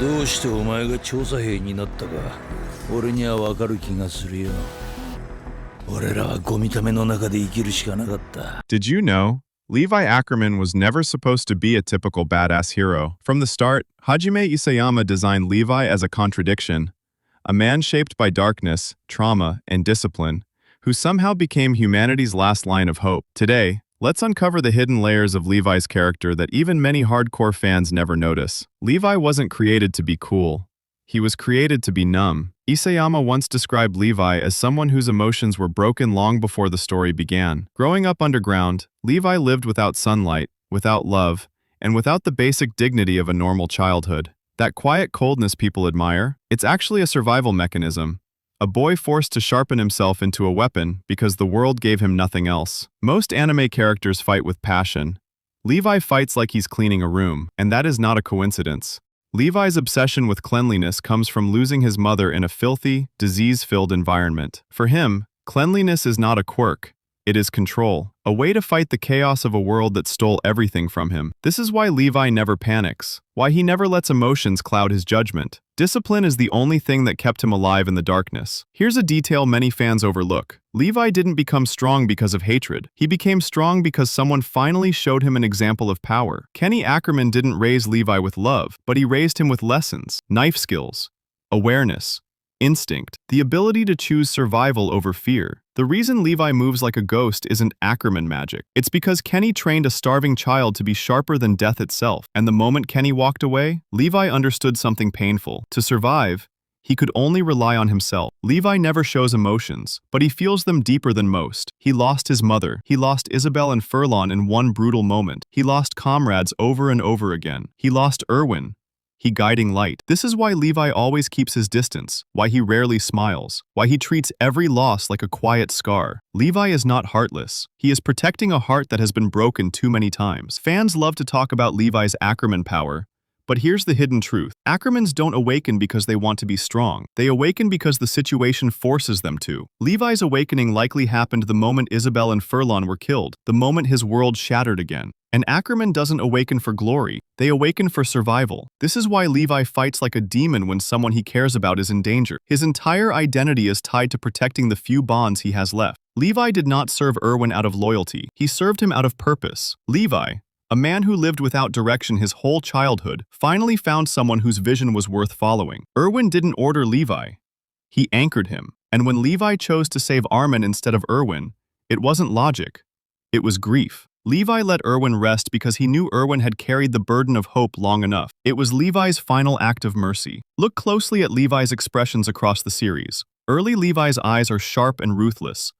どうしてお前が調査兵になったか俺にはわかる気がするよ。俺らはゴミための中で生きるしかなかった。 Did you know? Levi Ackerman was never supposed to be a typical badass hero. From the start, Hajime Isayama designed Levi as a contradiction, a man shaped by darkness, trauma, and discipline, who somehow became humanity's last line of hope. Today, let's uncover the hidden layers of Levi's character that even many hardcore fans never notice. Levi wasn't created to be cool. He was created to be numb. Isayama once described Levi as someone whose emotions were broken long before the story began. Growing up underground, Levi lived without sunlight, without love, and without the basic dignity of a normal childhood. That quiet coldness people admire, it's actually a survival mechanism. A boy forced to sharpen himself into a weapon because the world gave him nothing else. Most anime characters fight with passion. Levi fights like he's cleaning a room, and that is not a coincidence. Levi's obsession with cleanliness comes from losing his mother in a filthy, disease-filled environment. For him, cleanliness is not a quirk. It is control, a way to fight the chaos of a world that stole everything from him. This is why Levi never panics, why he never lets emotions cloud his judgment. Discipline is the only thing that kept him alive in the darkness. Here's a detail many fans overlook. Levi didn't become strong because of hatred. He became strong because someone finally showed him an example of power. Kenny Ackerman didn't raise Levi with love, but he raised him with lessons, knife skills, awareness, instinct, the ability to choose survival over fear. The reason Levi moves like a ghost isn't Ackerman magic. It's because Kenny trained a starving child to be sharper than death itself. And the moment Kenny walked away, Levi understood something painful. To survive, he could only rely on himself. Levi never shows emotions, but he feels them deeper than most. He lost his mother. He lost Isabel and Furlon in one brutal moment. He lost comrades over and over again. He lost Erwin, he guiding light. This is why Levi always keeps his distance, why he rarely smiles, why he treats every loss like a quiet scar. Levi is not heartless. He is protecting a heart that has been broken too many times. Fans love to talk about Levi's Ackerman power, but here's the hidden truth. Ackermans don't awaken because they want to be strong. They awaken because the situation forces them to. Levi's awakening likely happened the moment Isabel and Furlon were killed, the moment his world shattered again. And Ackerman doesn't awaken for glory, they awaken for survival. This is why Levi fights like a demon when someone he cares about is in danger. His entire identity is tied to protecting the few bonds he has left. Levi did not serve Erwin out of loyalty, he served him out of purpose. Levi, a man who lived without direction his whole childhood, finally found someone whose vision was worth following. Erwin didn't order Levi, he anchored him. And when Levi chose to save Armin instead of Erwin, it wasn't logic, it was grief. Levi let Erwin rest because he knew Erwin had carried the burden of hope long enough. It was Levi's final act of mercy. Look closely at Levi's expressions across the series. Early Levi's eyes are sharp and ruthless,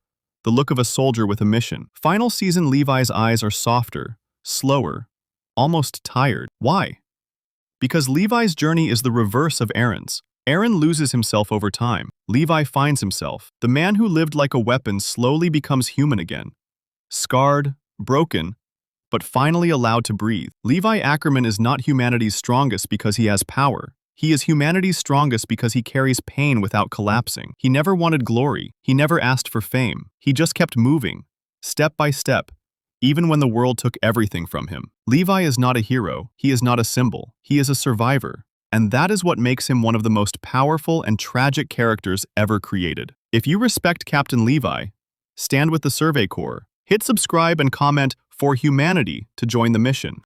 the look of a soldier with a mission. Final season Levi's eyes are softer, slower, almost tired. Why? Because Levi's journey is the reverse of Aaron's. Aaron loses himself over time. Levi finds himself. The man who lived like a weapon slowly becomes human again. Scarred, broken, but finally allowed to breathe. Levi Ackerman is not humanity's strongest because he has power. He is humanity's strongest because he carries pain without collapsing. He never wanted glory. He never asked for fame. He just kept moving, step by step, even when the world took everything from him. Levi is not a hero. He is not a symbol. He is a survivor. And that is what makes him one of the most powerful and tragic characters ever created. If you respect Captain Levi, stand with the Survey Corps. Hit subscribe and comment for humanity to join the mission.